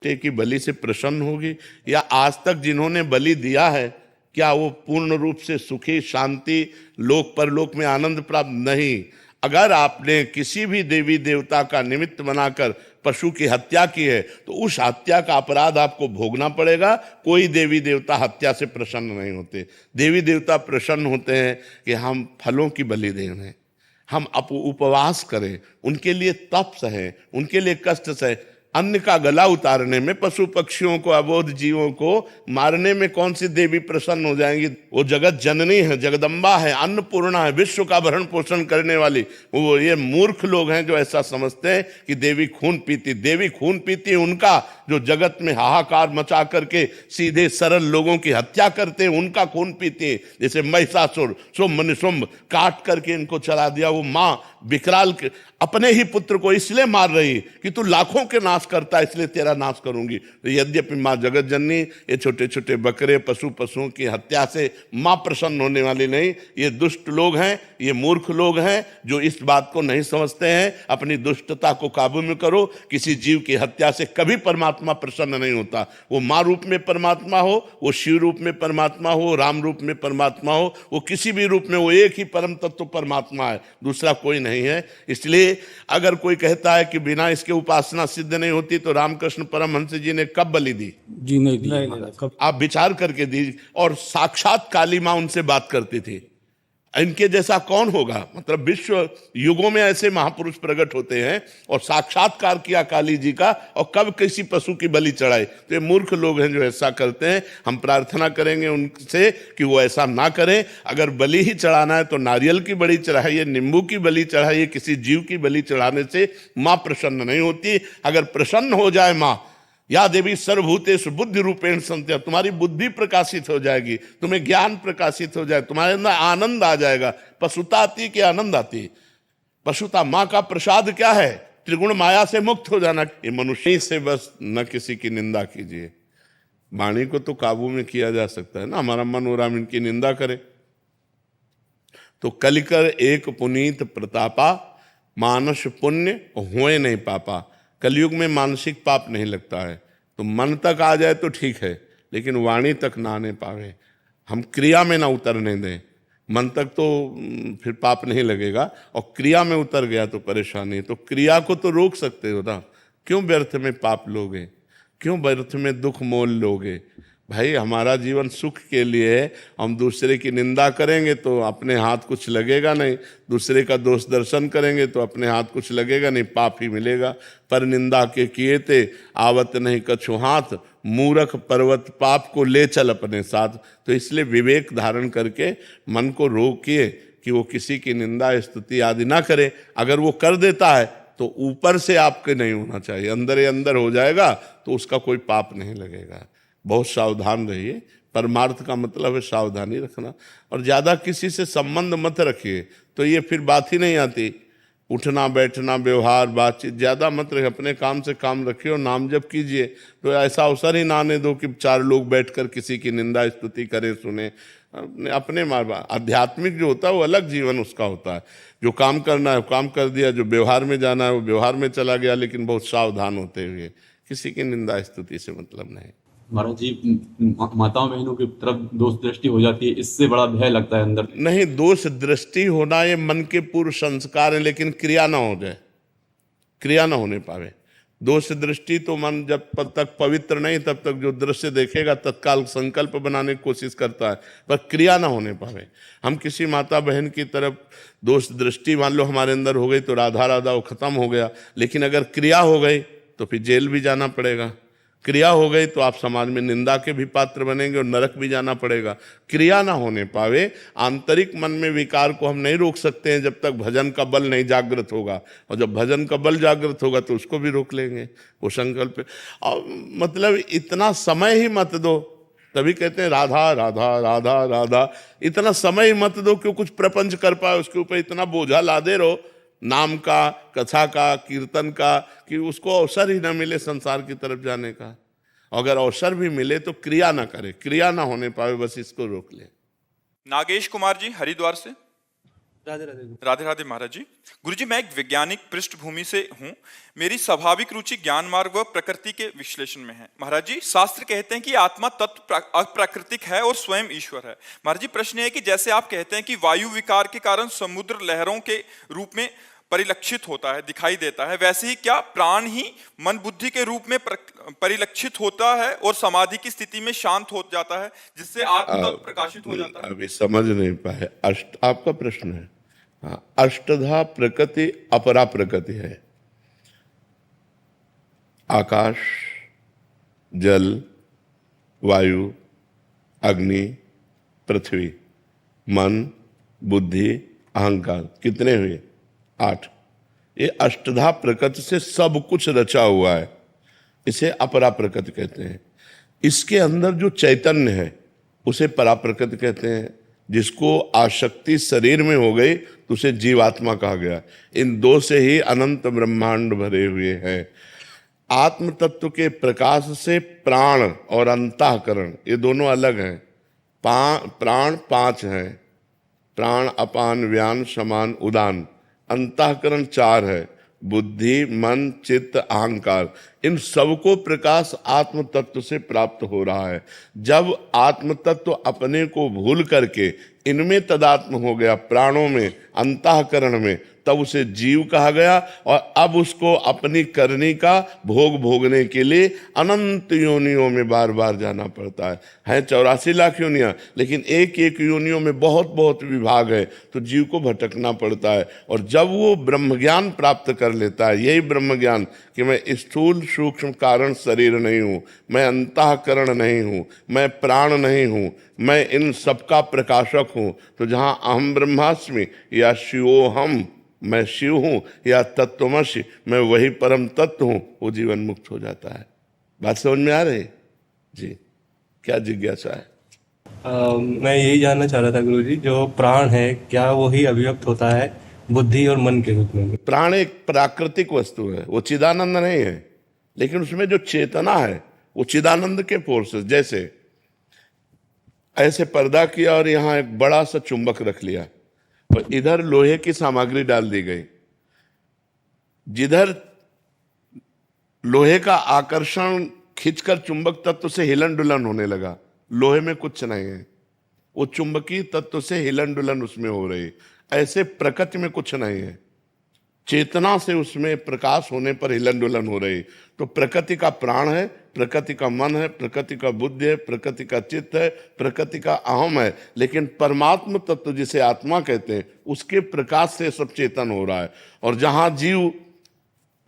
की बलि से प्रसन्न होगी? या आज तक जिन्होंने बलि दिया है क्या वो पूर्ण रूप से सुखी, शांति, लोक परलोक में आनंद प्राप्त? नहीं। अगर आपने किसी भी देवी देवता का निमित्त बनाकर पशु की हत्या की है तो उस हत्या का अपराध आपको भोगना पड़ेगा। कोई देवी देवता हत्या से प्रसन्न नहीं होते। देवी देवता प्रसन्न होते हैं कि हम फलों की बलि दें उन्हें, हम उपवास करें, उनके लिए तप सहे, उनके लिए कष्ट सहे। अन्न का गला उतारने में, पशु पक्षियों को, अबोध जीवों को मारने में कौन सी देवी प्रसन्न हो जाएंगी? वो जगत जननी है, जगदम्बा है, अन्नपूर्णा है, विश्व का भरण पोषण करने वाली। वो ये मूर्ख लोग हैं जो ऐसा समझते हैं कि देवी खून पीती। देवी खून पीती उनका जो जगत में हाहाकार मचा करके सीधे सरल लोगों की हत्या करते हैं, उनका खून पीती है। जैसे महिषासुर, शुंभ निशुंभ काट करके इनको चला दिया। वो माँ विकराल के अपने ही पुत्र को इसलिए मार रही कि तू लाखों के नाश करता है, इसलिए तेरा नाश करूंगी। तो यद्यपि माँ जगत जननी ये छोटे छोटे बकरे, पशुओं की हत्या से माँ प्रसन्न होने वाली नहीं। ये दुष्ट लोग हैं, ये मूर्ख लोग हैं जो इस बात को नहीं समझते हैं। अपनी दुष्टता को काबू में करो। किसी जीव की हत्या से कभी परमात्मा प्रसन्न नहीं होता। वो माँ रूप में परमात्मा हो, वो शिव रूप में परमात्मा हो, राम रूप में परमात्मा हो, वो किसी भी रूप में, वो एक ही परम तत्व परमात्मा है, दूसरा कोई नहीं है। इसलिए अगर कोई कहता है कि बिना इसके उपासना सिद्ध नहीं होती, तो रामकृष्ण परमहंस जी ने कब बलि दी? जी नहीं दी। आप विचार करके दी। और साक्षात काली मां उनसे बात करती थी। इनके जैसा कौन होगा? मतलब विश्व युगों में ऐसे महापुरुष प्रकट होते हैं और साक्षात्कार किया काली जी का, और कब किसी पशु की बलि चढ़ाई? तो ये मूर्ख लोग हैं जो ऐसा करते हैं। हम प्रार्थना करेंगे उनसे कि वो ऐसा ना करें। अगर बलि ही चढ़ाना है तो नारियल की बलि चढ़ाइए, नींबू की बलि चढ़ाइए। किसी जीव की बलि चढ़ाने से माँ प्रसन्न नहीं होती। अगर प्रसन्न हो जाए माँ, या देवी सर्वभूतेषु बुद्धि रूपेण संत्या, तुम्हारी बुद्धि प्रकाशित हो जाएगी, तुम्हें ज्ञान प्रकाशित हो जाए, तुम्हारे अंदर आनंद आ जाएगा। पशुता आती कि आनंद आती? पशुता। माँ का प्रसाद क्या है? त्रिगुण माया से मुक्त हो जाना। ये मनुष्य से बस न किसी की निंदा कीजिए। वाणी को तो काबू में किया जा सकता है ना। हमारा मन हो रहा हम इनकी निंदा करें। तो कलिकर एक पुनीत प्रतापा, मानस पुण्य होए नहीं पापा। कलयुग में मानसिक पाप नहीं लगता है। तो मन तक आ जाए तो ठीक है, लेकिन वाणी तक ना आने पावे, हम क्रिया में ना उतरने दें। मन तक तो फिर पाप नहीं लगेगा, और क्रिया में उतर गया तो परेशानी। तो क्रिया को तो रोक सकते हो ना। क्यों व्यर्थ में पाप लोगे? क्यों व्यर्थ में दुख मोल लोगे? भाई हमारा जीवन सुख के लिए है। हम दूसरे की निंदा करेंगे तो अपने हाथ कुछ लगेगा नहीं, दूसरे का दोष दर्शन करेंगे तो अपने हाथ कुछ लगेगा नहीं, पाप ही मिलेगा। पर निंदा के किए थे आवत नहीं कछु हाथ, मूरख पर्वत पाप को ले चल अपने साथ। तो इसलिए विवेक धारण करके मन को रोकिए कि वो किसी की निंदा स्तुति आदि ना करे। अगर वो कर देता है तो ऊपर से आपके नहीं होना चाहिए, अंदर ही अंदर हो जाएगा तो उसका कोई पाप नहीं लगेगा। बहुत सावधान रहिए। परमार्थ का मतलब है सावधानी रखना। और ज़्यादा किसी से संबंध मत रखिए, तो ये फिर बात ही नहीं आती। उठना बैठना व्यवहार बातचीत ज़्यादा मत रखिए। अपने काम से काम रखिए और नाम जप कीजिए। तो ऐसा अवसर ही ना आने दो कि चार लोग बैठकर किसी की निंदा स्तुति करें, सुने। अपने माँ बाप आध्यात्मिक जो होता है वो अलग जीवन उसका होता है। जो काम करना है वो काम कर दिया, जो व्यवहार में जाना है वो व्यवहार में चला गया, लेकिन बहुत सावधान होते हुए। किसी की निंदा स्तुति से मतलब नहीं। महाराज जी, माताओं बहनों की तरफ दोष दृष्टि हो जाती है, इससे बड़ा भय लगता है अंदर। नहीं, दोष दृष्टि होना ये मन के पूर्व संस्कार है, लेकिन क्रिया ना हो जाए, क्रिया ना होने पावे। दोष दृष्टि तो मन जब तक पवित्र नहीं तब तक जो दृश्य देखेगा तत्काल संकल्प बनाने की कोशिश करता है, पर क्रिया ना होने पावे। हम किसी माता बहन की तरफ दोष दृष्टि मान लो हमारे अंदर हो गई तो राधा राधा वो खत्म हो गया। लेकिन अगर क्रिया हो गई तो फिर जेल भी जाना पड़ेगा। क्रिया हो गई तो आप समाज में निंदा के भी पात्र बनेंगे और नरक भी जाना पड़ेगा। क्रिया ना होने पावे। आंतरिक मन में विकार को हम नहीं रोक सकते हैं जब तक भजन का बल नहीं जागृत होगा, और जब भजन का बल जागृत होगा तो उसको भी रोक लेंगे। वो संकल्प और मतलब इतना समय ही मत दो। तभी कहते हैं राधा राधा राधा राधा। इतना समय ही मत दो कि कुछ प्रपंच कर पाए, उसके ऊपर इतना बोझा लादे रहो नाम का, कथा का, कीर्तन का, कि उसको अवसर ही ना मिले संसार की तरफ जाने का। अगर अवसर भी मिले तो क्रिया ना करे, क्रिया ना होने पाए, बस इसको रोक ले। नागेश कुमार जी हरिद्वार से। राधे राधे। राधे राधे महाराज जी। गुरुजी, मैं एक वैज्ञानिक पृष्ठभूमि से हूँ। मेरी स्वाभाविक रुचि ज्ञान मार्ग व प्रकृति के विश्लेषण में है। महाराज जी, शास्त्र कहते हैं कि आत्मा तत्व अप्राकृतिक है और स्वयं ईश्वर है। महाराज जी, प्रश्न है कि जैसे आप कहते हैं कि वायु विकार के कारण समुद्र लहरों के रूप में परिलक्षित होता है, दिखाई देता है, वैसे ही क्या प्राण ही मन बुद्धि के रूप में परिलक्षित होता है और समाधि की स्थिति में शांत हो जाता है, जिससे आत्म तत्व प्रकाशित हो जाता है? अभी समझ नहीं पाए। आपका प्रश्न है। हाँ, अष्टधा प्रकृति अपरा प्रकृति है। आकाश, जल, वायु, अग्नि, पृथ्वी, मन, बुद्धि, अहंकार, कितने हुए? 8। ये अष्टधा प्रकृति से सब कुछ रचा हुआ है। इसे अपरा प्रकृति कहते हैं। इसके अंदर जो चैतन्य है उसे परा प्रकृति कहते हैं। जिसको आसक्ति शरीर में हो गई तो उसे जीवात्मा कहा गया। इन दो से ही अनंत ब्रह्मांड भरे हुए हैं। आत्म तत्व के प्रकाश से प्राण और अंतःकरण ये दोनों अलग हैं। प्राण 5 हैं। प्राण, अपान, व्यान, समान, उदान। अंतःकरण 4 है। बुद्धि, मन, चित्त, अहंकार। इन सबको प्रकाश आत्म तत्व से प्राप्त हो रहा है। जब आत्म तत्व अपने को भूल करके इनमें तदात्म हो गया, प्राणों में, अंतःकरण में, तब उसे जीव कहा गया। और अब उसको अपनी करनी का भोग भोगने के लिए अनंत योनियों में बार बार जाना पड़ता है 84 लाख योनियां, लेकिन एक एक योनियों में बहुत बहुत विभाग है, तो जीव को भटकना पड़ता है। और जब वो ब्रह्म ज्ञान प्राप्त कर लेता है, यही ब्रह्म ज्ञान कि मैं स्थूल सूक्ष्म कारण शरीर नहीं हूँ, मैं अंतःकरण नहीं हूँ, मैं प्राण नहीं हूँ, मैं इन सबका प्रकाशक हूँ, तो जहाँ अहम ब्रह्मास्मि या शिवोहम, मैं शिव हूँ, या तत्वमसि, मैं वही परम तत्व हूँ, वो जीवन मुक्त हो जाता है। बात समझ में आ रही जी? क्या जिज्ञासा है? मैं यही जानना चाह रहा था गुरुजी, जो प्राण है क्या वही अभिव्यक्त होता है बुद्धि और मन के रूप में? प्राण एक प्राकृतिक वस्तु है, वो चिदानंद नहीं है, लेकिन उसमें जो चेतना है वो चिदानंद के फोर्सेस। जैसे ऐसे पर्दा किया और यहाँ एक बड़ा सा चुंबक रख लिया और इधर लोहे की सामग्री डाल दी गई। जिधर लोहे का आकर्षण खींचकर चुंबक तत्व से हिलन डुलन होने लगा, लोहे में कुछ नहीं है, वो चुंबकीय तत्व से हिलन डुलन उसमें हो रही। ऐसे प्रकृति में कुछ नहीं है, चेतना से उसमें प्रकाश होने पर हिलन डुलन हो रही। तो प्रकृति का प्राण है, प्रकृति का मन है, प्रकृति का बुद्धि है, प्रकृति का चित्त है, प्रकृति का अहम है। लेकिन परमात्म तत्व जिसे आत्मा कहते हैं, उसके प्रकाश से सब चेतन हो रहा है। और जहां जीव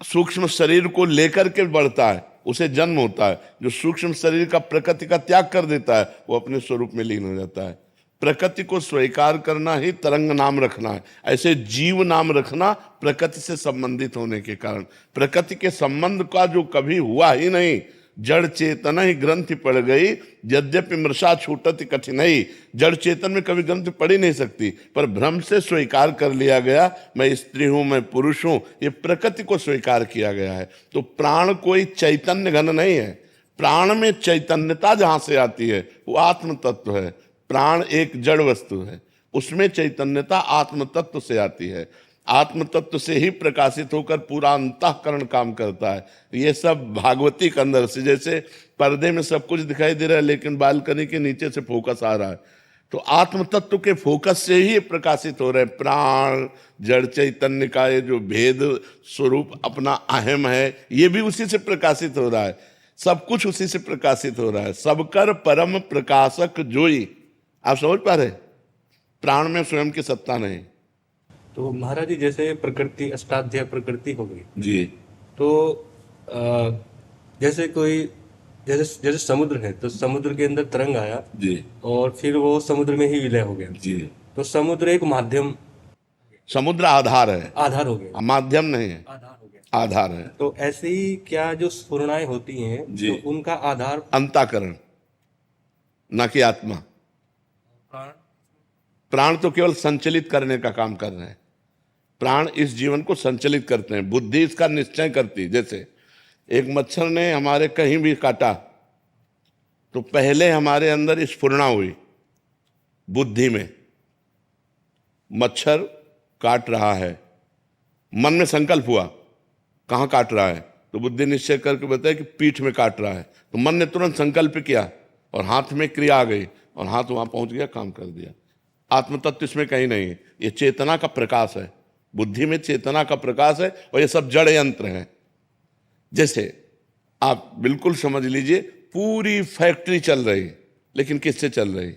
सूक्ष्म शरीर को लेकर के बढ़ता है उसे जन्म होता है। जो सूक्ष्म शरीर का प्रकृति का त्याग कर देता है वो अपने स्वरूप में लीन हो जाता है। प्रकृति को स्वीकार करना ही तरंग नाम रखना है। ऐसे जीव नाम रखना प्रकृति से संबंधित होने के कारण। प्रकृति के संबंध का जो कभी हुआ ही नहीं, जड़ चेतन ही ग्रंथि पड़ गई, यद्यपि मृषा छूटति कठिनाई। जड़ चेतन में कभी ग्रंथि पड़ ही नहीं सकती, पर भ्रम से स्वीकार कर लिया गया, मैं स्त्री हूं, मैं पुरुष हूं, ये प्रकृति को स्वीकार किया गया है। तो प्राण कोई चैतन्य घन नहीं है। प्राण में चैतन्यता जहां से आती है वो आत्म तत्व है। प्राण एक जड़ वस्तु है, उसमें चैतन्यता आत्म तत्व से आती है। आत्म तत्व से ही प्रकाशित होकर पूरा अंतःकरण काम करता है। ये सब भागवती के अंदर से, जैसे पर्दे में सब कुछ दिखाई दे रहा है लेकिन बालकनी के नीचे से फोकस आ रहा है, तो आत्म तत्व के फोकस से ही प्रकाशित हो रहे हैं। प्राण जड़ चैतन्य का ये जो भेद स्वरूप अपना अहम है, ये भी उसी से प्रकाशित हो रहा है। सब कुछ उसी से प्रकाशित हो रहा है। सबकर परम प्रकाशक जोई। आप समझ पा रहे? प्राण में स्वयं की सत्ता नहीं। तो महाराज जी, जैसे प्रकृति अष्टाध्यायी प्रकृति हो गई जी, तो जैसे कोई जैसे समुद्र है, तो समुद्र के अंदर तरंग आया जी, और फिर वो समुद्र में ही विलय हो गया। जी। तो समुद्र एक माध्यम, समुद्र आधार है, आधार हो गया, माध्यम नहीं है, आधार हो गया। आधार है। तो ऐसे ही क्या जो स्फुरणाएं होती हैं, जी। तो उनका आधार अंतःकरण, ना कि आत्मा। प्राण। प्राण तो केवल संचलित करने का काम कर रहे हैं। प्राण इस जीवन को संचलित करते हैं, बुद्धि इसका निश्चय करती। जैसे एक मच्छर ने हमारे कहीं भी काटा तो पहले हमारे अंदर स्फुरणा हुई बुद्धि में। मच्छर काट रहा है, मन में संकल्प हुआ कहाँ काट रहा है, तो बुद्धि निश्चय करके बताया कि पीठ में काट रहा है, तो मन ने तुरंत संकल्प किया और हाथ में क्रिया आ गई और हाथ वहां पहुंच गया, काम कर दिया। आत्म तत्व इसमें कहीं नहीं है, ये चेतना का प्रकाश है, बुद्धि में चेतना का प्रकाश है और ये सब जड़ यंत्र हैं। जैसे आप बिल्कुल समझ लीजिए पूरी फैक्ट्री चल रही, लेकिन किससे चल रही?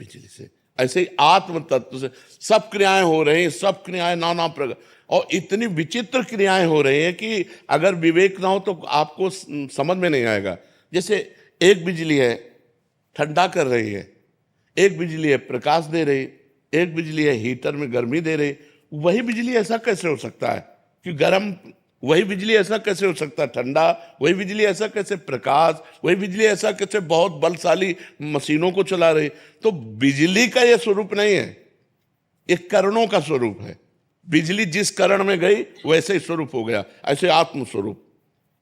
बिजली से। ऐसे ही आत्म तत्व से सब क्रियाएं हो रही हैं, सब क्रियाएं नाना प्रकार, और इतनी विचित्र क्रियाएं हो रही हैं कि अगर विवेक ना हो तो आपको समझ में नहीं आएगा। जैसे एक बिजली है ठंडा कर रही है, एक बिजली है प्रकाश दे रही, एक बिजली है हीटर में गर्मी दे रही। वही बिजली ऐसा कैसे हो सकता है कि गर्म, वही बिजली ऐसा कैसे हो सकता है ठंडा, वही बिजली ऐसा कैसे प्रकाश, वही बिजली ऐसा कैसे बहुत बलशाली मशीनों को चला रही। तो बिजली का यह स्वरूप नहीं है, ये करणों का स्वरूप है। बिजली जिस करण में गई वैसे ही स्वरूप हो गया, ऐसे आत्म स्वरूप।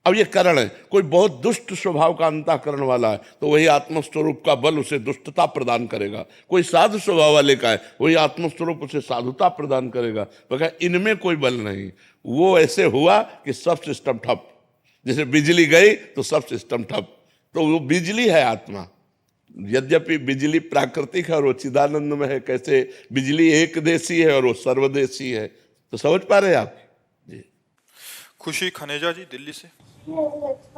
अब ये करण है, कोई बहुत दुष्ट स्वभाव का अंतःकरण वाला है तो वही आत्मस्वरूप का बल उसे दुष्टता प्रदान करेगा। कोई साधु स्वभाव वाले का है, वही आत्मस्वरूप उसे साधुता प्रदान करेगा। तो इनमें कोई बल नहीं, वो ऐसे हुआ कि सब सिस्टम ठप। जैसे बिजली गई तो सब सिस्टम ठप, तो वो बिजली है आत्मा। यद्यपि बिजली प्राकृतिक है और वो चिदानंद में है, कैसे बिजली एक देशी है और वो सर्वदेशी है। तो समझ पा रहे आप जी? खुशी खनेजा जी दिल्ली से।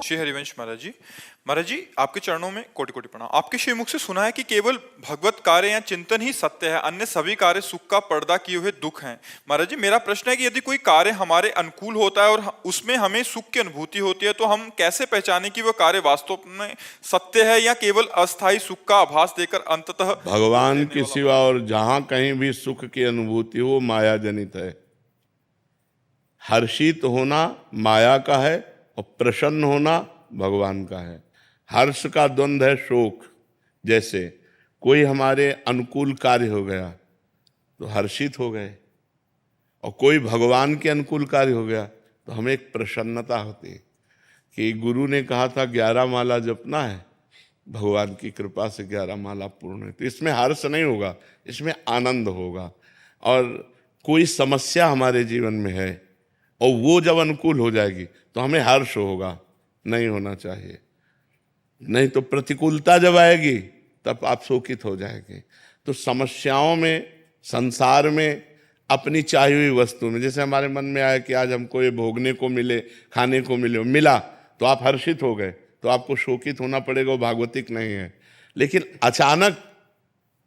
श्री हरिवंश महाराज जी, महाराज जी आपके चरणों में कोटि कोटि प्रणाम। आपके श्रीमुख से सुना है कि केवल भगवत कार्य या चिंतन ही सत्य है, अन्य सभी कार्य सुख का पर्दा किए हुए दुख हैं। महाराज जी मेरा प्रश्न है कि यदि कोई कार्य हमारे अनुकूल होता है और उसमें हमें सुख की अनुभूति होती है, तो हम कैसे पहचाने कि वह कार्य वास्तव में सत्य है या केवल अस्थायी सुख का आभास देकर अंततः भगवान के सिवा और जहां कहीं भी सुख की अनुभूति हो माया जनित है। हर्षित होना माया का है और प्रसन्न होना भगवान का है। हर्ष का द्वंद्व है शोक। जैसे कोई हमारे अनुकूल कार्य हो गया तो हर्षित हो गए, और कोई भगवान के अनुकूल कार्य हो गया तो हमें एक प्रसन्नता होती है कि गुरु ने कहा था 11 माला जपना है, भगवान की कृपा से 11 माला पूर्ण है। तो इसमें हर्ष नहीं होगा, इसमें आनंद होगा। और कोई समस्या हमारे जीवन में है और वो जब अनुकूल हो जाएगी तो हमें हर्ष होगा, नहीं होना चाहिए। नहीं तो प्रतिकूलता जब आएगी तब आप शोकित हो जाएंगे। तो समस्याओं में, संसार में, अपनी चाहिए हुई वस्तु में, जैसे हमारे मन में आया कि आज हमको ये भोगने को मिले, खाने को मिले, मिला तो आप हर्षित हो गए, तो आपको शोकित होना पड़ेगा, वो भागवतिक नहीं है। लेकिन अचानक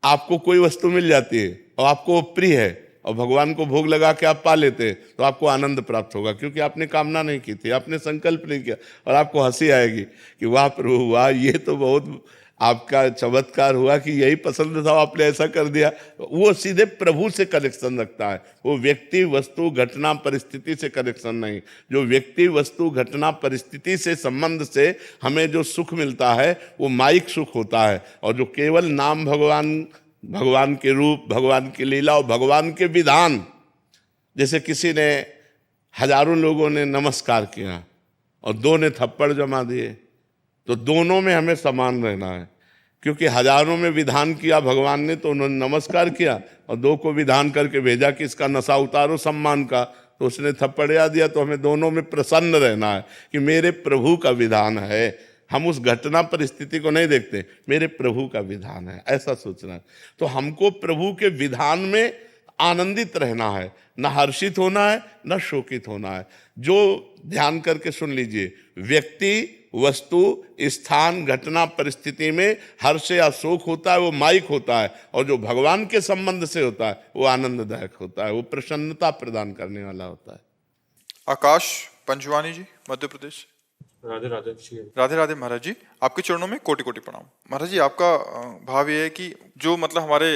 आपको कोई वस्तु मिल जाती है और आपको वो प्रिय है और भगवान को भोग लगा के आप पा लेते हैं, तो आपको आनंद प्राप्त होगा, क्योंकि आपने कामना नहीं की थी, आपने संकल्प नहीं किया। और आपको हंसी आएगी कि वाह प्रभु वाह, ये तो बहुत आपका चमत्कार हुआ कि यही पसंद था, आपने ऐसा कर दिया। वो सीधे प्रभु से कनेक्शन रखता है, वो व्यक्ति वस्तु घटना परिस्थिति से कनेक्शन नहीं। जो व्यक्ति वस्तु घटना परिस्थिति से संबंध से हमें जो सुख मिलता है वो माइक सुख होता है, और जो केवल नाम भगवान, भगवान के रूप, भगवान की लीला और भगवान के विधान। जैसे किसी ने, हजारों लोगों ने नमस्कार किया और 2 ने थप्पड़ जमा दिए, तो दोनों में हमें समान रहना है, क्योंकि हजारों में विधान किया भगवान ने तो उन्होंने नमस्कार किया, और 2 को विधान करके भेजा कि इसका नशा उतारो सम्मान का, तो उसने थप्पड़िया दिया। तो हमें दोनों में प्रसन्न रहना है कि मेरे प्रभु का विधान है। हम उस घटना परिस्थिति को नहीं देखते, मेरे प्रभु का विधान है, ऐसा सोचना है। तो हमको प्रभु के विधान में आनंदित रहना है, न हर्षित होना है न शोकित होना है। जो ध्यान करके सुन लीजिए, व्यक्ति वस्तु स्थान घटना परिस्थिति में हर्ष या शोक होता है वो माइक होता है, और जो भगवान के संबंध से होता है वो आनंददायक होता है, वो प्रसन्नता प्रदान करने वाला होता है। आकाश पंजवानी जी मध्य प्रदेश। राधे राधे। राधे राधे महाराज जी, आपके चरणों में कोटि कोटि प्रणाम। महाराज जी आपका भाव ये है कि जो मतलब हमारे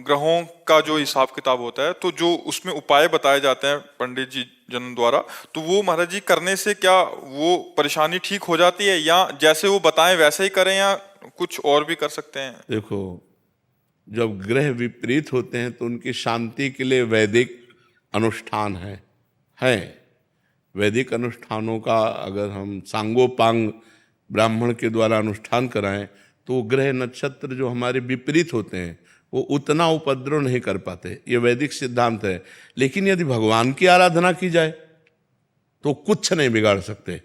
ग्रहों का जो हिसाब किताब होता है, तो जो उसमें उपाय बताए जाते हैं पंडित जी जन द्वारा, तो वो महाराज जी करने से क्या वो परेशानी ठीक हो जाती है, या जैसे वो बताएं वैसे ही करें, या कुछ और भी कर सकते हैं? देखो, जब ग्रह विपरीत होते हैं तो उनकी शांति के लिए वैदिक अनुष्ठान है। वैदिक अनुष्ठानों का अगर हम सांगोपांग ब्राह्मण के द्वारा अनुष्ठान कराएं तो ग्रह नक्षत्र जो हमारे विपरीत होते हैं वो उतना उपद्रव नहीं कर पाते, ये वैदिक सिद्धांत है। लेकिन यदि भगवान की आराधना की जाए तो कुछ नहीं बिगाड़ सकते।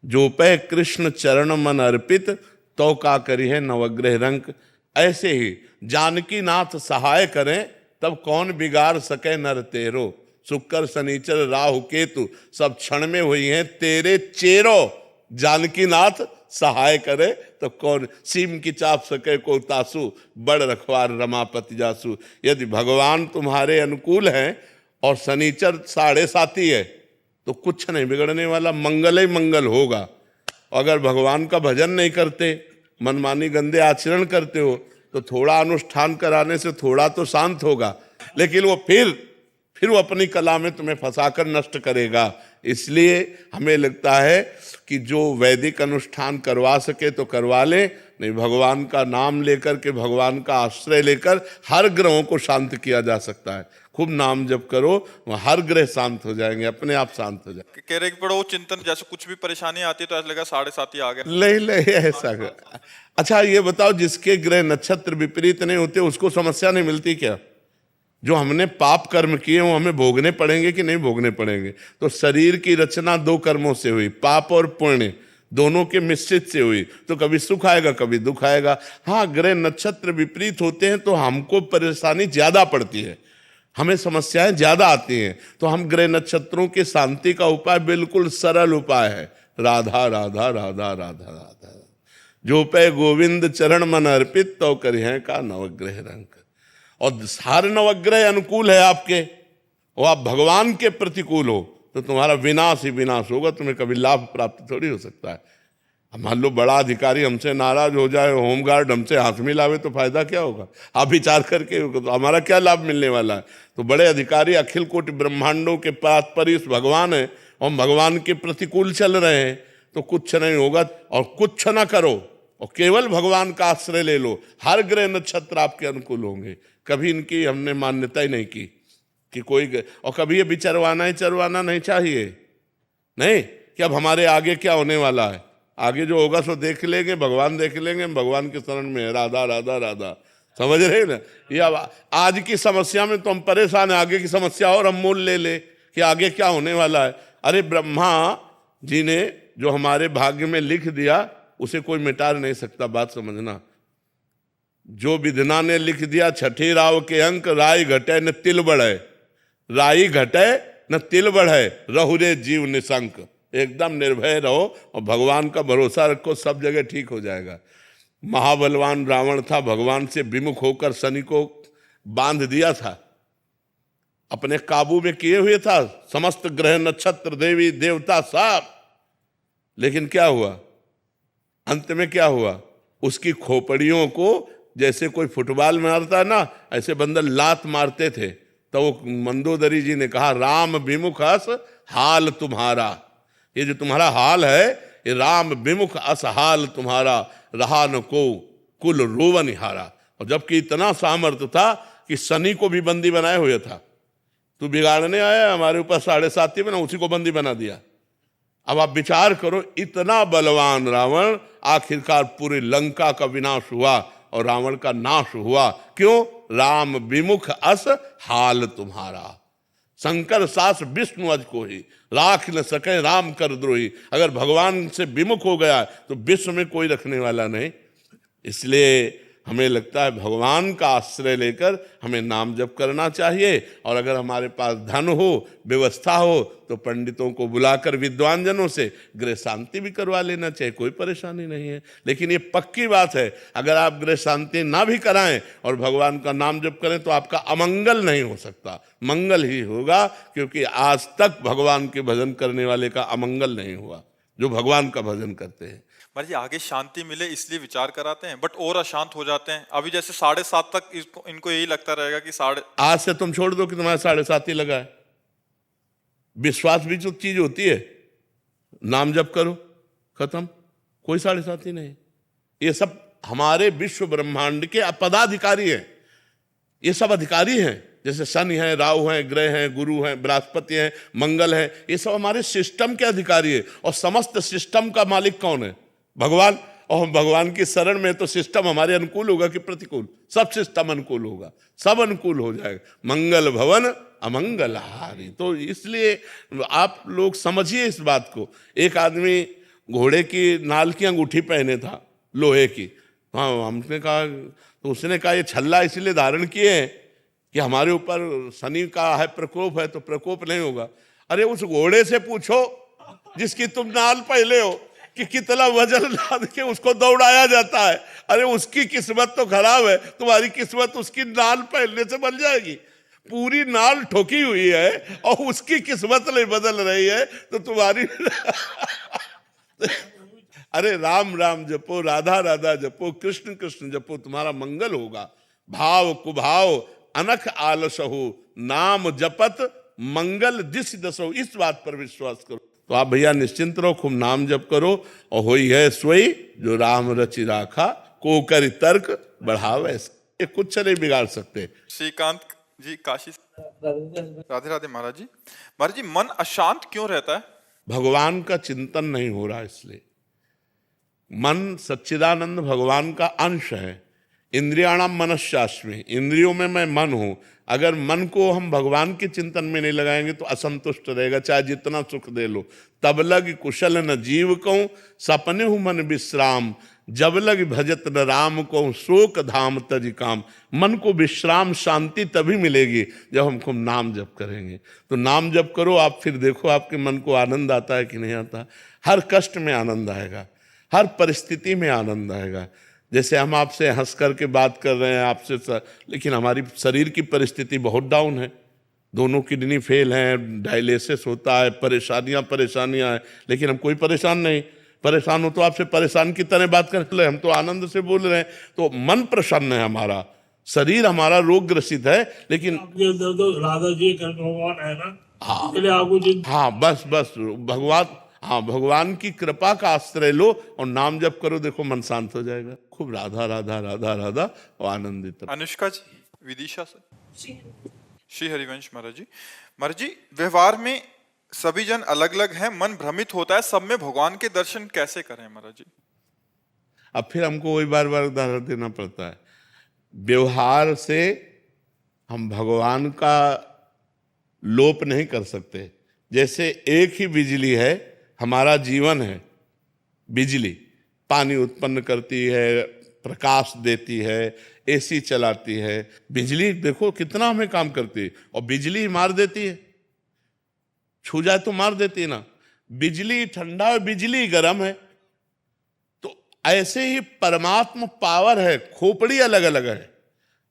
जो पे कृष्ण चरण मन अर्पित तो का करी है नवग्रह रंक। ऐसे ही जानकी नाथ सहाय करें तब कौन बिगाड़ सके नर तेरो। शुक्र शनिचर राहु केतु सब क्षण में हुई हैं तेरे चेरो। जानकी नाथ सहाय करे तो कौन सीम की चाप सके को तासु। बड़ रखवार रमापति जासु। यदि भगवान तुम्हारे अनुकूल हैं और शनिचर 7.5 है तो कुछ नहीं बिगड़ने वाला, मंगल ही मंगल होगा। अगर भगवान का भजन नहीं करते, मनमानी गंदे आचरण करते हो तो थोड़ा अनुष्ठान कराने से थोड़ा तो शांत होगा, लेकिन वो फिर वो अपनी कला में तुम्हें फंसाकर नष्ट करेगा। इसलिए हमें लगता है कि जो वैदिक अनुष्ठान करवा सके तो करवा ले, नहीं भगवान का नाम लेकर के, भगवान का आश्रय लेकर हर ग्रहों को शांत किया जा सकता है। खूब नाम जप करो, हर ग्रह शांत हो जाएंगे, अपने आप शांत हो जाएंगे। कह रहे कि पढ़ो चिंतन, जैसे कुछ भी परेशानी आती है तो ऐसा लगा 7.5 आ गया। ले ऐसा कर। अच्छा ये बताओ, जिसके ग्रह नक्षत्र विपरीत नहीं होते उसको समस्या नहीं मिलती क्या? जो हमने पाप कर्म किए वो हमें भोगने पड़ेंगे कि नहीं भोगने पड़ेंगे? तो शरीर की रचना 2 कर्मों से हुई, पाप और पुण्य दोनों के मिश्रित से हुई, तो कभी सुख आएगा कभी दुख आएगा। हाँ, ग्रह नक्षत्र विपरीत होते हैं तो हमको परेशानी ज्यादा पड़ती है, हमें समस्याएं ज्यादा आती हैं। तो हम ग्रह नक्षत्रों की शांति का उपाय बिल्कुल सरल उपाय है, राधा राधा राधा राधा राधा। जो पे गोविंद चरण मन अर्पित तो करिए का नवग्रह रंग। और हर नवग्रह अनुकूल है आपके, और आप भगवान के प्रतिकूल हो तो तुम्हारा विनाश ही विनाश होगा, तुम्हें कभी लाभ प्राप्त थोड़ी हो सकता है। मान लो बड़ा अधिकारी हमसे नाराज हो जाए, होमगार्ड हमसे हाथ मिलावे तो फायदा क्या होगा? आप विचार करके तो हमारा क्या लाभ मिलने वाला है? तो बड़े अधिकारी अखिल कोटि ब्रह्मांडों के तात्पर्य भगवान है और भगवान के प्रतिकूल चल रहे हैं तो कुछ नहीं होगा। और कुछ ना करो और केवल भगवान का आश्रय ले लो, हर ग्रह नक्षत्र आपके अनुकूल होंगे। कभी इनकी हमने मान्यता ही नहीं की कि कोई, और कभी ये विचरवाना ही चरवाना नहीं चाहिए, नहीं कि अब हमारे आगे क्या होने वाला है, आगे जो होगा सो देख लेंगे, भगवान देख लेंगे, भगवान के शरण में है, राधा राधा राधा। समझ रहे ना? ये अब आज की समस्या में तो हम परेशान है, आगे की समस्या और हम मोल ले कि आगे क्या होने वाला है। अरे ब्रह्मा जी ने जो हमारे भाग्य में लिख दिया उसे कोई मिटा नहीं सकता, बात समझना। जो विधना ने लिख दिया 6ठे राव के अंक, राई घटे न तिल बढ़े, राई घटे न तिल बढ़े, रहु रे जीव निशंक। एकदम निर्भय रहो और भगवान का भरोसा रखो, सब जगह ठीक हो जाएगा। महाबलवान रावण था, भगवान से विमुख होकर शनि को बांध दिया था, अपने काबू में किए हुए था, समस्त ग्रह नक्षत्र देवी देवता सब। लेकिन क्या हुआ? अंत में क्या हुआ? उसकी खोपड़ियों को जैसे कोई फुटबॉल मारता है ना, ऐसे बंदर लात मारते थे। तो वो मंदोदरी जी ने कहा, राम विमुख अस हाल तुम्हारा, ये जो तुम्हारा हाल है ये राम विमुख अस हाल तुम्हारा, रहा न को कुल रोवन हारा। और जबकि इतना सामर्थ्य था कि शनि को भी बंदी बनाए हुए था। तू बिगाड़ने आया हमारे ऊपर 7.5 में, उसी को बंदी बना दिया। अब आप विचार करो, इतना बलवान रावण, आखिरकार पूरी लंका का विनाश हुआ और रावण का नाश हुआ। क्यों? राम विमुख अस हाल तुम्हारा। शंकर सास विष्णु अज को ही, राख न सके राम कर द्रोही। अगर भगवान से विमुख हो गया तो विश्व में कोई रखने वाला नहीं। इसलिए हमें लगता है भगवान का आश्रय लेकर हमें नाम जप करना चाहिए। और अगर हमारे पास धन हो, व्यवस्था हो, तो पंडितों को बुलाकर विद्वान जनों से गृह शांति भी करवा लेना चाहिए, कोई परेशानी नहीं है। लेकिन ये पक्की बात है, अगर आप गृह शांति ना भी कराएं और भगवान का नाम जप करें तो आपका अमंगल नहीं हो सकता, मंगल ही होगा। क्योंकि आज तक भगवान के भजन करने वाले का अमंगल नहीं हुआ, जो भगवान का भजन करते हैं। महाराज जी, आगे शांति मिले इसलिए विचार कराते हैं, बट और अशांत हो जाते हैं। अभी जैसे 7.5 तक इनको यही लगता रहेगा कि आज से तुम छोड़ दो कि तुम्हारा 7.5 ही लगा है। विश्वास भी जो चीज होती है, नाम जप करो, खत्म, कोई 7.5 नहीं। ये सब हमारे विश्व ब्रह्मांड के पदाधिकारी हैं, ये सब अधिकारी हैं। जैसे शनि है, राहु है, ग्रह हैं, गुरु हैं, बृहस्पति हैं, मंगल है, ये सब हमारे सिस्टम के अधिकारी है। और समस्त सिस्टम का मालिक कौन है? भगवान। और हम भगवान की शरण में, तो सिस्टम हमारे अनुकूल होगा कि प्रतिकूल? सब सिस्टम अनुकूल होगा, सब अनुकूल हो जाएगा। मंगल भवन अमंगल हारी। तो इसलिए आप लोग समझिए इस बात को। एक आदमी घोड़े की नाल की अंगूठी पहने था, लोहे की। हाँ, हमने कहा, तो उसने कहा ये छल्ला इसलिए धारण किए हैं कि हमारे ऊपर शनि का है प्रकोप है, तो प्रकोप नहीं होगा। अरे उस घोड़े से पूछो जिसकी तुम नाल पहले हो कि कितना वजन लाद के उसको दौड़ाया जाता है। अरे उसकी किस्मत तो खराब है, तुम्हारी किस्मत उसकी नाल पहनने से बन जाएगी। पूरी नाल ठोकी हुई है और उसकी किस्मत नहीं बदल रही है, तो तुम्हारी अरे राम राम जपो, राधा राधा जपो, कृष्ण कृष्ण जपो, तुम्हारा मंगल होगा। भाव कुभाव अनख आलस हो, नाम जपत मंगल दिस दसो। इस बात पर विश्वास करो। तो आप भैया निश्चिंत रहो, खूब नाम जप करो। और होई है सोई जो राम रचि राखा, को कर तर्क बढ़ावे। ये कुछ नहीं बिगाड़ सकते। श्रीकांत जी काशी से। राधे राधे महाराज जी। महाराज जी, मन अशांत क्यों रहता है? भगवान का चिंतन नहीं हो रहा, इसलिए। मन सच्चिदानंद भगवान का अंश है। इंद्रियाणाम मनश्चास्मि, इंद्रियों में मैं मन हूं। अगर मन को हम भगवान के चिंतन में नहीं लगाएंगे तो असंतुष्ट रहेगा, चाहे जितना सुख दे लो। तब लग कुशल न जीव को, सपने हूं मन विश्राम। जब लग भजत न राम को, शोक धाम तज काम। मन को विश्राम शांति तभी मिलेगी जब हम खूब नाम जप करेंगे। तो नाम जप करो आप, फिर देखो आपके मन को आनंद आता है कि नहीं आता। हर कष्ट में आनंद आएगा, हर परिस्थिति में आनंद आएगा। जैसे हम आपसे हंस करके बात कर रहे हैं आपसे, लेकिन हमारी शरीर की परिस्थिति बहुत डाउन है। दोनों किडनी फेल हैं, डायलिसिस होता है, परेशानियां हैं, लेकिन हम कोई परेशान नहीं। परेशान हो तो आपसे परेशान की तरह बात कर रहे हैं, हम तो आनंद से बोल रहे हैं। तो मन प्रसन्न है हमारा, शरीर हमारा रोग ग्रसित है, लेकिन राधा जी भगवान है ना। हाँ बस भगवान, हाँ भगवान की कृपा का आश्रय लो और नाम जप करो, देखो मन शांत हो जाएगा। खूब राधा राधा राधा राधा और आनंदित। अनुष्का जी विदिशा से। श्री हरिवंश महाराज जी। महाराज जी, व्यवहार में सभी जन अलग अलग हैं, मन भ्रमित होता है, सब में भगवान के दर्शन कैसे करें महाराज जी? अब फिर हमको वही बार बार उदाहरण देना पड़ता है। व्यवहार से हम भगवान का लोप नहीं कर सकते। जैसे एक ही बिजली है, हमारा जीवन है। बिजली पानी उत्पन्न करती है, प्रकाश देती है, एसी चलाती है। बिजली देखो कितना हमें काम करती है, और बिजली मार देती है, छू जाए तो मार देती है ना। बिजली ठंडा है, बिजली गर्म है। तो ऐसे ही परमात्मा पावर है, खोपड़ी अलग अलग है।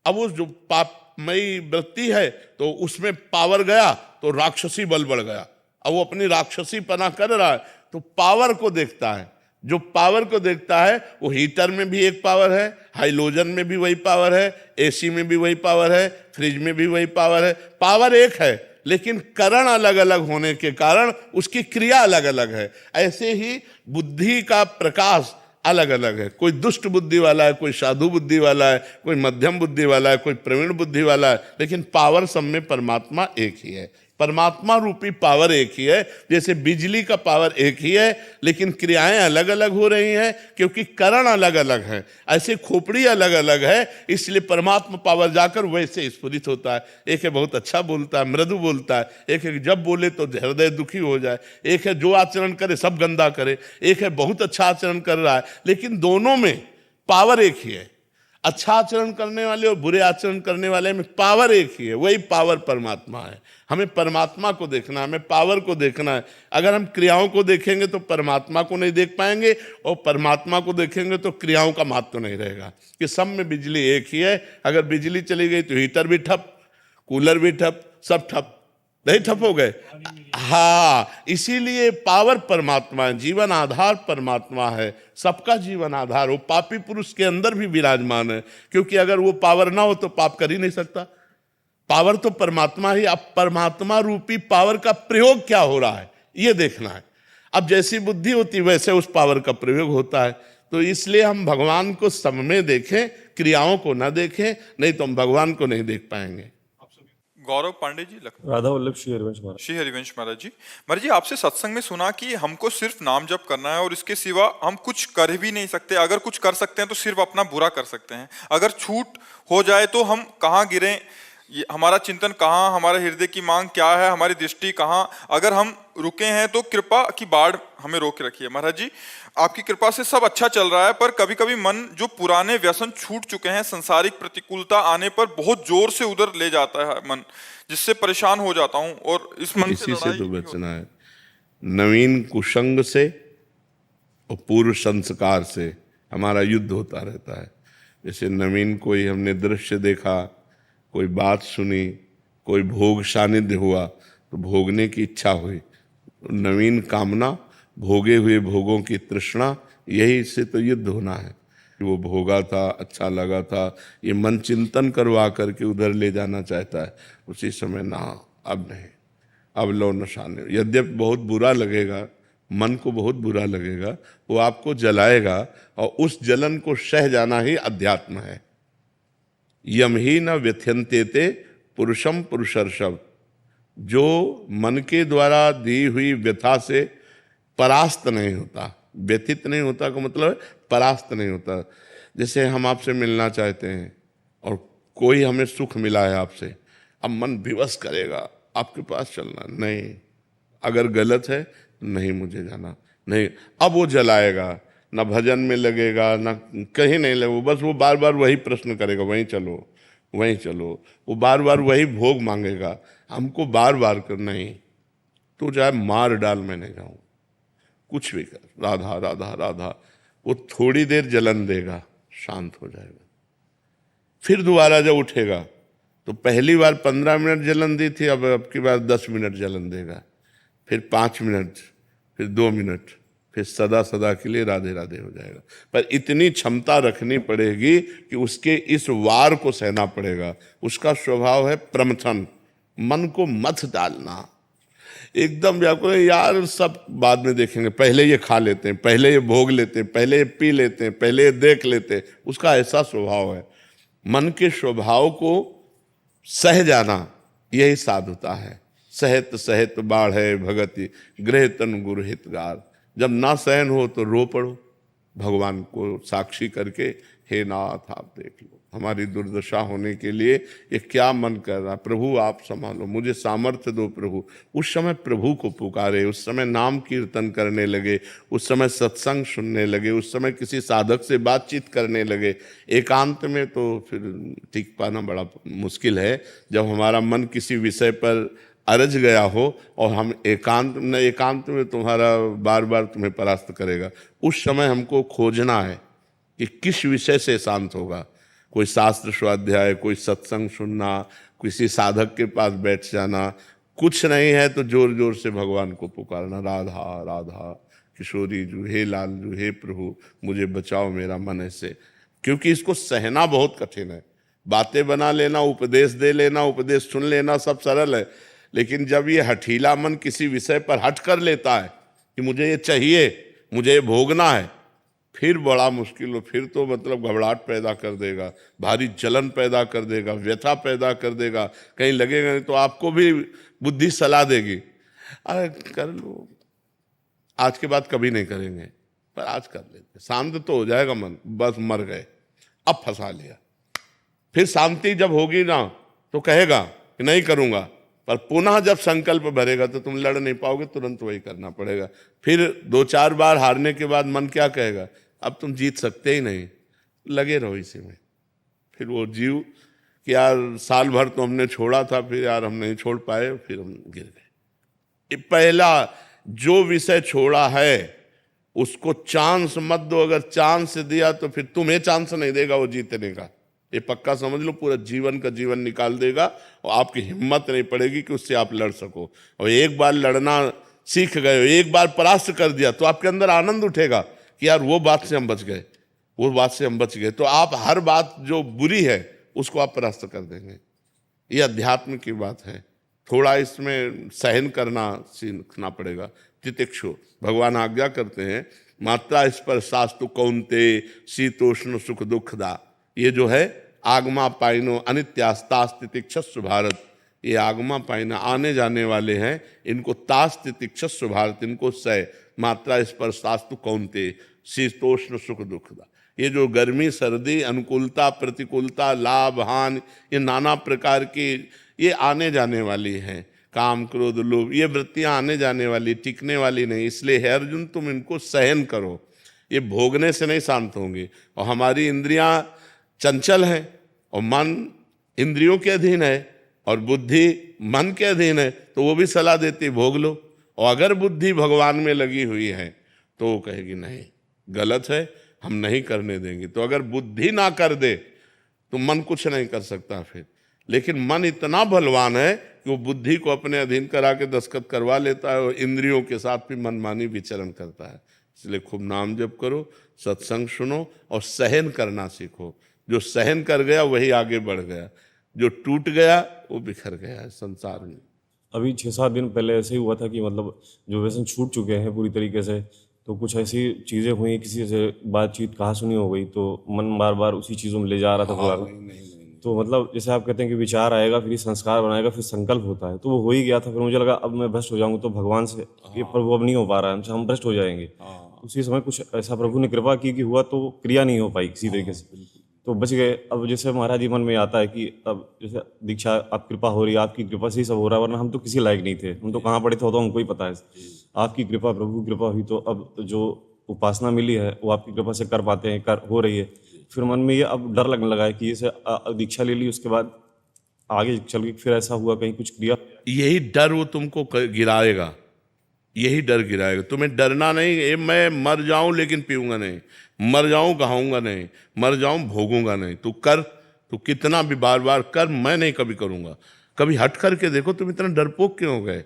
अब वो जो पापमयी वृत्ति है तो उसमें पावर गया तो राक्षसी बल बढ़ गया। अब वो अपनी राक्षसी पना कर रहा है तो पावर को देखता है। जो पावर को देखता है वो हीटर में भी एक पावर है, हाइलोजन में भी वही पावर है, एसी में भी वही पावर है, फ्रिज में भी वही पावर है। पावर एक है, लेकिन करण अलग अलग होने के कारण उसकी क्रिया अलग अलग है। ऐसे ही बुद्धि का प्रकाश अलग अलग है। कोई दुष्ट बुद्धि वाला है, कोई साधु बुद्धि वाला है, कोई मध्यम बुद्धि वाला है, कोई प्रवीण बुद्धि वाला है, लेकिन पावर सब में परमात्मा एक ही है। परमात्मा रूपी पावर एक ही है। जैसे बिजली का पावर एक ही है, लेकिन क्रियाएं अलग अलग हो रही हैं क्योंकि करण अलग अलग है। ऐसे खोपड़ी अलग अलग है, इसलिए परमात्मा पावर जाकर वैसे स्फुरित होता है। एक है बहुत अच्छा बोलता है, मृदु बोलता है, एक है जब बोले तो हृदय दुखी हो जाए, एक है जो आचरण करे सब गंदा करे, एक है बहुत अच्छा आचरण कर रहा है, लेकिन दोनों में पावर एक ही है। अच्छा आचरण करने वाले और बुरे आचरण करने वाले में पावर एक ही है, वही पावर परमात्मा है। हमें परमात्मा को देखना है, हमें पावर को देखना है। अगर हम क्रियाओं को देखेंगे तो परमात्मा को नहीं देख पाएंगे, और परमात्मा को देखेंगे तो क्रियाओं का महत्व नहीं रहेगा। कि सब में बिजली एक ही है। अगर बिजली चली गई तो हीटर भी ठप, कूलर भी ठप, सब ठप, नहीं ठप हो गए। हाँ, इसीलिए पावर परमात्मा है, जीवन आधार परमात्मा है, सबका जीवन आधार। वो पापी पुरुष के अंदर भी विराजमान है, क्योंकि अगर वो पावर ना हो तो पाप कर ही नहीं सकता। पावर तो परमात्मा ही। अब परमात्मा रूपी पावर का प्रयोग क्या हो रहा है ये देखना है। अब जैसी बुद्धि होती वैसे उस पावर का प्रयोग होता है। तो इसलिए हम भगवान को सब में देखें, क्रियाओं को ना देखें, नहीं तो हम भगवान को नहीं देख पाएंगे। गौरव पांडे जी राधा वल्लभ श्री हरिवंश महाराज। श्री हरिवंश महाराज जी आपसे सत्संग में सुना कि हमको सिर्फ नाम जप करना है और इसके सिवा हम कुछ कर भी नहीं सकते। अगर कुछ कर सकते हैं तो सिर्फ अपना बुरा कर सकते हैं। अगर छूट हो जाए तो हम कहाँ गिरें, हमारा चिंतन कहाँ, हमारे हृदय की मांग क्या है, हमारी दृष्टि कहाँ। अगर हम रुके हैं तो कृपा की बाढ़ हमें रोक रखिए। महाराज जी आपकी कृपा से सब अच्छा चल रहा है, पर कभी कभी मन जो पुराने व्यसन छूट चुके हैं, संसारिक प्रतिकूलता आने पर बहुत जोर से उधर ले जाता है मन, जिससे परेशान हो जाता हूँ। और इस मन इसी से लड़ाई तो भी बचना है। नवीन कुसंग से और पूर्व संस्कार से हमारा युद्ध होता रहता है। जैसे नवीन कोई हमने दृश्य देखा, कोई बात सुनी, कोई भोग सानिध्य हुआ तो भोगने की इच्छा हुई। नवीन कामना, भोगे हुए भोगों की तृष्णा, यही इससे तो युद्ध होना है कि वो भोगा था, अच्छा लगा था, ये मन चिंतन करवा करके उधर ले जाना चाहता है। उसी समय ना, अब नहीं, अब लो नशा नहीं। यद्यपि बहुत बुरा लगेगा, मन को बहुत बुरा लगेगा, वो आपको जलाएगा और उस जलन को सह जाना ही अध्यात्म है। यम ही न व्यथ्यन्ते ते पुरुषम पुरुषर्षभ। जो मन के द्वारा दी हुई व्यथा से परास्त नहीं होता, व्यथित नहीं होता का मतलब परास्त नहीं होता। जैसे हम आपसे मिलना चाहते हैं और कोई हमें सुख मिला है आपसे, अब मन विवश करेगा आपके पास चलना, नहीं, अगर गलत है नहीं मुझे जाना, नहीं, अब वो जलाएगा, ना भजन में लगेगा, ना कहीं नहीं लगेगा, बस वो बार बार वही प्रश्न करेगा, वहीं चलो वहीं चलो, वो बार बार वही भोग मांगेगा हमको बार बार कर। नहीं, तो चाहे मार डाल, मैं नहीं जाऊँ, कुछ भी कर, राधा राधा राधा। वो थोड़ी देर जलन देगा, शांत हो जाएगा। फिर दोबारा जब उठेगा तो पहली बार 15 मिनट जलन दी थी, अब की बार 10 मिनट जलन देगा, फिर 5 मिनट, फिर 2 मिनट, फिर सदा सदा के लिए राधे राधे हो जाएगा। पर इतनी क्षमता रखनी पड़ेगी कि उसके इस वार को सहना पड़ेगा। उसका स्वभाव है प्रमथन, मन को मत डालना, एकदम व्याकुल, यार सब बाद में देखेंगे, पहले ये खा लेते हैं, पहले ये भोग लेते हैं, पहले ये पी लेते हैं, पहले ये देख लेते हैं। उसका ऐसा स्वभाव है। मन के स्वभाव को सह जाना यही साधुता है। सहत सहत बाढ़ भगति गृह तन गुरु हितगार। जब ना सहन हो तो रो पड़ो, भगवान को साक्षी करके, हे नाथ आप देख लो हमारी दुर्दशा होने के लिए ये क्या मन कर रहा, प्रभु आप संभालो, मुझे सामर्थ्य दो प्रभु। उस समय प्रभु को पुकारे, उस समय नाम कीर्तन करने लगे, उस समय सत्संग सुनने लगे, उस समय किसी साधक से बातचीत करने लगे। एकांत में तो फिर टिक पाना बड़ा मुश्किल है। जब हमारा मन किसी विषय पर अरज गया हो और हम एकांत में तुम्हारा बार बार तुम्हें परास्त करेगा, उस समय हमको खोजना है कि किस विषय से शांत होगा। कोई शास्त्र स्वाध्याय, कोई सत्संग सुनना, किसी साधक के पास बैठ जाना, कुछ नहीं है तो जोर जोर से भगवान को पुकारना, राधा राधा किशोरी जू, हे लाल जू, हे प्रभु मुझे बचाओ मेरा मन ऐसे। क्योंकि इसको सहना बहुत कठिन है। बातें बना लेना, उपदेश दे लेना, उपदेश सुन लेना सब सरल है, लेकिन जब ये हठीला मन किसी विषय पर हट कर लेता है कि मुझे ये चाहिए, मुझे ये भोगना है, फिर बड़ा मुश्किल हो। फिर तो मतलब घबराहट पैदा कर देगा, भारी जलन पैदा कर देगा, व्यथा पैदा कर देगा, कहीं लगेगा नहीं तो आपको भी बुद्धि सलाह देगी, अरे कर लो, आज के बाद कभी नहीं करेंगे, पर आज कर लेते, शांत तो हो जाएगा मन, बस मर गए, अब फंसा लिया। फिर शांति जब होगी ना तो कहेगा कि नहीं करूँगा, पर पुनः जब संकल्प भरेगा तो तुम लड़ नहीं पाओगे, तुरंत वही करना पड़ेगा। फिर 2-4 बार हारने के बाद मन क्या कहेगा, अब तुम जीत सकते ही नहीं, लगे रहो इसी में। फिर वो जीव कि यार साल भर तो हमने छोड़ा था, फिर यार हम नहीं छोड़ पाए, फिर हम गिर गए। पहला जो विषय छोड़ा है उसको चांस मत दो। अगर चांस दिया तो फिर तुम्हें चांस नहीं देगा वो जीतने का, ये पक्का समझ लो। पूरा जीवन का जीवन निकाल देगा और आपकी हिम्मत नहीं पड़ेगी कि उससे आप लड़ सको। और एक बार लड़ना सीख गए, एक बार परास्त कर दिया तो आपके अंदर आनंद उठेगा कि यार वो बात से हम बच गए, वो बात से हम बच गए। तो आप हर बात जो बुरी है उसको आप परास्त कर देंगे। ये अध्यात्म की बात है। थोड़ा इसमें सहन करना सीखना पड़ेगा। तितिक्षु भगवान आज्ञा करते हैं, मात्रा स्पर्शास्तु कौन्ते शीतोष्ण सुख दुखदा। ये जो है आगमा पाइनो अनित्यास्तास्तितिक्षस्व भारत, ये आगमा पाइना आने जाने वाले हैं, इनको तास तितिक्षस्व भारत, इनको सह मात्रा स्पर्शास्तु कौनते शीतोष्ण सुख दुखदा। ये जो गर्मी सर्दी अनुकूलता प्रतिकूलता लाभ हानि ये नाना प्रकार की ये आने जाने वाली हैं, काम क्रोध लोभ ये वृत्तियां आने जाने वाली टिकने वाली नहीं। इसलिए हे अर्जुन तुम इनको सहन करो, ये भोगने से नहीं शांत होंगे। और हमारी इंद्रियां चंचल हैं और मन इंद्रियों के अधीन है और बुद्धि मन के अधीन है, तो वो भी सलाह देती भोग लो। और अगर बुद्धि भगवान में लगी हुई है तो वो कहेगी नहीं गलत है, हम नहीं करने देंगे। तो अगर बुद्धि ना कर दे तो मन कुछ नहीं कर सकता फिर। लेकिन मन इतना बलवान है कि वो बुद्धि को अपने अधीन करा के दस्तखत करवा लेता है और इंद्रियों के साथ भी मनमानी विचरण करता है। इसलिए खूब नाम जप करो, सत्संग सुनो और सहन करना सीखो। जो सहन कर गया वही आगे बढ़ गया, जो टूट गया वो बिखर गया है संसार में। अभी 6-7 दिन पहले ऐसे ही हुआ था कि मतलब जो व्यसन छूट चुके हैं पूरी तरीके से, तो कुछ ऐसी चीज़ें हुई, किसी से बातचीत कहा सुनी हो गई, तो मन बार बार उसी चीज़ों में ले जा रहा था। तो मतलब जैसे आप कहते हैं कि विचार आएगा फिर संस्कार बनाएगा फिर संकल्प होता है, तो वो हो ही गया था। फिर मुझे लगा अब मैं भ्रष्ट हो जाऊंगा तो भगवान से ये प्रभु अब नहीं हो पा रहा है हमसे, हम भ्रष्ट हो जाएंगे। उसी समय कुछ ऐसा प्रभु ने कृपा की कि हुआ तो क्रिया नहीं हो पाई किसी तरीके से, तो बच गए। अब जैसे महाराज जी मन में आता है कि अब जैसे दीक्षा आप कृपा हो रही है, आपकी कृपा से ही सब हो रहा है, वरना हम तो किसी लायक नहीं थे, हम तो कहाँ पड़े थे तो हमको ही पता है। आपकी कृपा प्रभु की कृपा हुई तो अब जो उपासना मिली है वो आपकी कृपा से कर पाते हैं, हो रही है। फिर मन में ये अब डर लगने लगा है कि जैसे दीक्षा ले ली उसके बाद आगे चल के फिर ऐसा हुआ कहीं कुछ क्रिया, यही डर वो तुमको गिराएगा, यही डर गिराएगा। तुम्हें डरना नहीं, ये मैं मर जाऊं लेकिन पीऊंगा नहीं, मर जाऊं गहाऊंगा नहीं, मर जाऊं भोगूंगा नहीं। तू कर, तू कितना भी बार बार कर, मैं नहीं कभी करूंगा। कभी हट करके देखो तुम इतना डरपोक क्यों हो गए,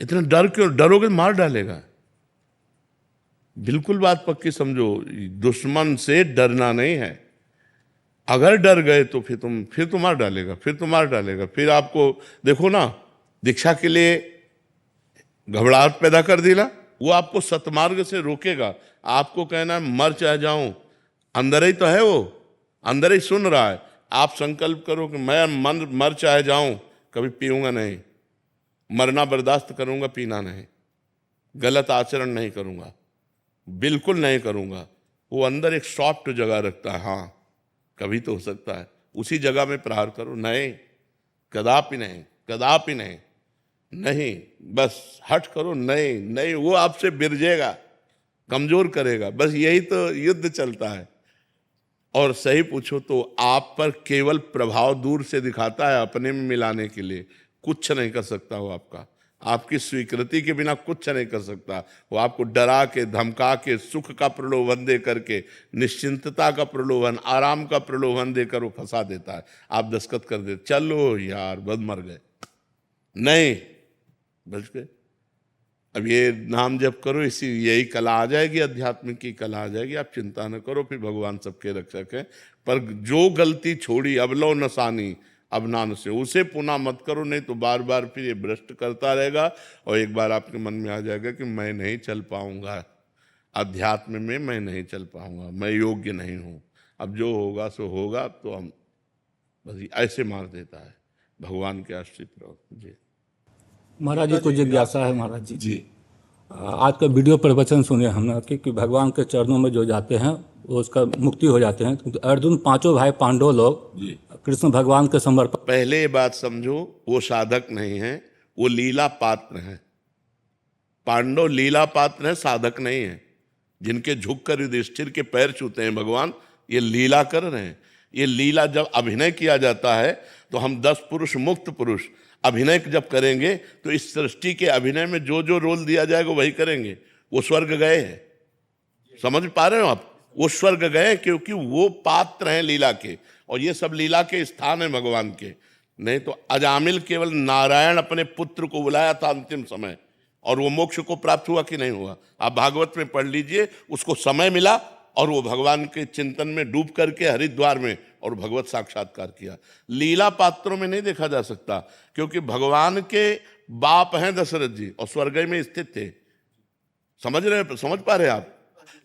इतना डर क्यों, डरोगे मार डालेगा। बिल्कुल बात पक्की समझो, दुश्मन से डरना नहीं है। अगर डर गए तो फिर तो मार डालेगा, फिर आपको देखो ना, दीक्षा के लिए घबराहट पैदा कर देना, वो आपको सतमार्ग से रोकेगा। आपको कहना है मर चाहे जाऊं, अंदर ही तो है, वो अंदर ही सुन रहा है। आप संकल्प करो कि मैं मर चाहे जाऊं, कभी पीऊंगा नहीं, मरना बर्दाश्त करूंगा, पीना नहीं, गलत आचरण नहीं करूंगा, बिल्कुल नहीं करूंगा। वो अंदर एक सॉफ्ट जगह रखता है, हाँ कभी तो हो सकता है, उसी जगह में प्रहार करो। नहीं, कदापि नहीं, कदापि नहीं, नहीं, बस हट करो, नहीं, वो आपसे बिरजेगा, कमजोर करेगा। बस यही तो युद्ध चलता है। और सही पूछो तो आप पर केवल प्रभाव दूर से दिखाता है, अपने में मिलाने के लिए कुछ नहीं कर सकता। वो आपकी स्वीकृति के बिना कुछ नहीं कर सकता। वो आपको डरा के धमका के सुख का प्रलोभन दे करके, निश्चिंतता का प्रलोभन, आराम का प्रलोभन देकर वो फंसा देता है। आप दस्तखत कर देते, चलो यार बद मर गए, नहीं बच गए। अब ये नाम जप करो, यही कला आ जाएगी, अध्यात्म की कला आ जाएगी। आप चिंता न करो, फिर भगवान सबके रक्षक है। पर जो गलती छोड़ी अब लो नसानी अब नान से, उसे पुनः मत करो, नहीं तो बार बार फिर ये भ्रष्ट करता रहेगा। और एक बार आपके मन में आ जाएगा कि मैं नहीं चल पाऊंगा, अध्यात्म में मैं नहीं चल पाऊंगा, मैं योग्य नहीं हूं, अब जो होगा सो होगा। तो हम बस ऐसे मार देता है। भगवान के आश्रित रहो जी। महाराज जी को जिज्ञासा है महाराज जी। जी आज का वीडियो प्रवचन सुने हमने कि भगवान के चरणों में जो जाते हैं वो उसका मुक्ति हो जाते हैं। तो अर्जुन पांचों भाई पांडव लोग कृष्ण भगवान के समर्पण। पहले ये बात समझो, वो साधक नहीं है, वो लीला पात्र है। पांडव लीला पात्र है, साधक नहीं है। जिनके झुककर युधिष्ठिर के पैर छूते हैं भगवान, ये लीला कर रहे हैं। ये लीला जब अभिनय किया जाता है तो हम 10 पुरुष मुक्त पुरुष अभिनय जब करेंगे तो इस सृष्टि के अभिनय में जो जो रोल दिया जाएगा वही करेंगे। वो स्वर्ग गए हैं, समझ पा रहे हो आप? वो स्वर्ग गए क्योंकि वो पात्र हैं लीला के, और ये सब लीला के स्थान है भगवान के। नहीं तो अजामिल केवल नारायण अपने पुत्र को बुलाया था अंतिम समय, और वो मोक्ष को प्राप्त हुआ कि नहीं हुआ? आप भागवत में पढ़ लीजिए, उसको समय मिला और वो भगवान के चिंतन में डूब करके हरिद्वार में और भगवत साक्षात्कार किया। लीला पात्रों में नहीं देखा जा सकता, क्योंकि भगवान के बाप हैं दशरथ जी और स्वर्ग में स्थित थे। समझ पा रहे आप?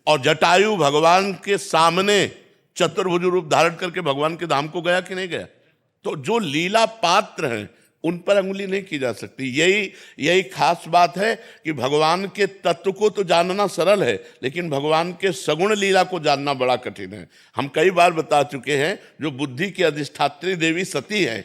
और जटायु भगवान के सामने चतुर्भुज रूप धारण करके भगवान के धाम को गया कि नहीं गया? तो जो लीला पात्र हैं उन पर अंगुली नहीं की जा सकती। यही खास बात है कि भगवान के तत्व को तो जानना सरल है, लेकिन भगवान के सगुण लीला को जानना बड़ा कठिन है। हम कई बार बता चुके हैं, जो बुद्धि की अधिष्ठात्री देवी सती है,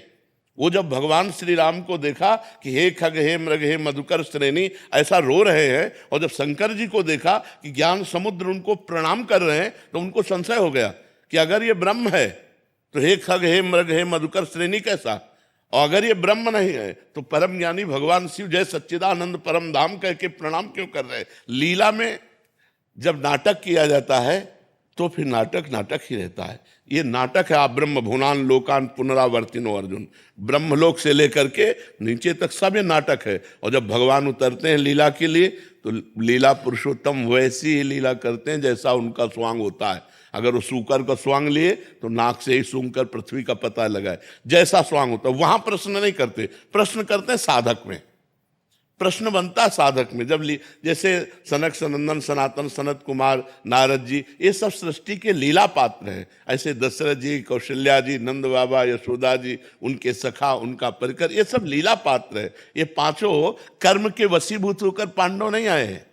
वो जब भगवान श्री राम को देखा कि हे खग हे मृग हे मधुकर श्रेणी ऐसा रो रहे हैं, और जब शंकर जी को देखा कि ज्ञान समुद्र उनको प्रणाम कर रहे हैं, तो उनको संशय हो गया कि अगर ये ब्रह्म है तो हे खग हे मृग हे मधुकर श्रेणी कैसा, और अगर ये ब्रह्म नहीं है तो परम ज्ञानी भगवान शिव जय सच्चिदानंद परम धाम कह के प्रणाम क्यों कर रहे हैं। लीला में जब नाटक किया जाता है तो फिर नाटक ही रहता है। ये नाटक है। आप ब्रह्म भुवनान लोकान पुनरावर्तिनो अर्जुन, ब्रह्मलोक से लेकर के नीचे तक सब ये नाटक है। और जब भगवान उतरते हैं लीला के लिए तो लीला पुरुषोत्तम वैसी ही लीला करते हैं जैसा उनका स्वांग होता है। अगर वो सूकर का स्वांग लिए तो नाक से ही सूंघ कर पृथ्वी का पता लगाए, जैसा स्वांग होता है। वहां प्रश्न नहीं करते, प्रश्न करते हैं साधक में। प्रश्न बनता है साधक में। जब जैसे सनक सनंदन सनातन सनत कुमार नारद जी, ये सब सृष्टि के लीला पात्र हैं। ऐसे दशरथ जी, कौशल्या जी, नंद बाबा, यशोदा जी, उनके सखा, उनका परिकर, ये सब लीला पात्र है। ये पांचों कर्म के वशीभूत होकर पांडव नहीं आए हैं,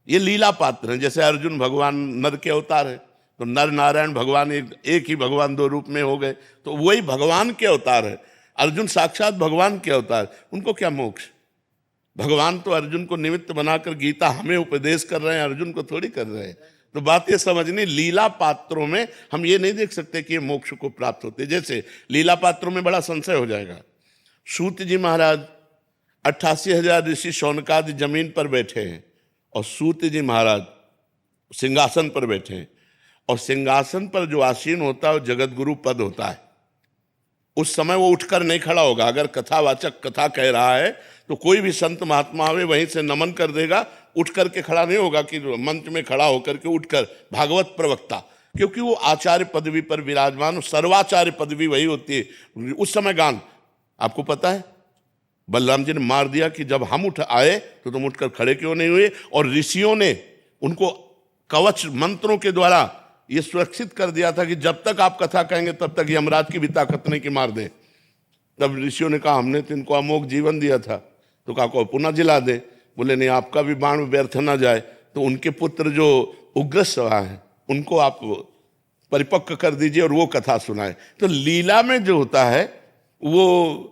ये लीला पात्र हैं। जैसे अर्जुन भगवान नर के अवतार है, तो नर नारायण भगवान एक ही भगवान दो रूप में हो गए, तो वही भगवान के अवतार है। अर्जुन साक्षात भगवान के अवतार, उनको क्या मोक्ष। भगवान तो अर्जुन को निमित्त बनाकर गीता हमें उपदेश कर रहे हैं, अर्जुन को थोड़ी कर रहे हैं। तो बात ये समझनी, लीला पात्रों में हम ये नहीं देख सकते कि ये मोक्ष को प्राप्त होते। जैसे लीला पात्रों में बड़ा संशय हो जाएगा। सूत जी महाराज 88,000 ऋषि शौनकादि जमीन पर बैठे हैं और सूत जी महाराज सिंहासन पर बैठे हैं, और सिंहासन पर जो आसीन होता है वो जगत गुरु पद होता है। उस समय वो उठकर नहीं खड़ा होगा। अगर कथावाचक कथा कह रहा है तो कोई भी संत महात्मा आवे वहीं से नमन कर देगा, उठ करके खड़ा नहीं होगा कि मंच में खड़ा होकर के उठकर भागवत प्रवक्ता, क्योंकि वो आचार्य पदवी पर विराजमान, सर्वाचार्य पदवी वही होती है। उस समय गान आपको पता है, बलराम जी ने मार दिया कि जब हम उठ आए तो तुम उठकर खड़े क्यों नहीं हुए। और ऋषियों ने उनको कवच मंत्रों के द्वारा ये सुरक्षित कर दिया था कि जब तक आप कथा कहेंगे तब तक यमराज की भी ताकत नहीं कि मार दे। तब ऋषियों ने कहा हमने तो इनको अमोघ जीवन दिया था, तो कहा को पुनः जिला दे। बोले नहीं, आपका भी बाण व्यर्थ ना जाए। तो उनके पुत्र जो उग्रश्रवा हैं उनको आप परिपक्व कर दीजिए और वो कथा सुनाए। तो लीला में जो होता है वो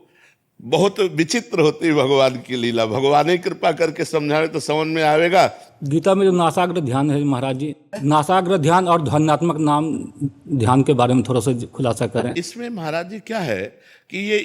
बहुत विचित्र होती है भगवान की लीला। भगवान ही कृपा करके समझावे तो समझ में आवेगा। गीता में जो नासाग्र ध्यान है महाराज जी, नासाग्र ध्यान और ध्यानात्मक नाम ध्यान के बारे में थोड़ा सा खुलासा करें। इसमें महाराज जी क्या है कि ये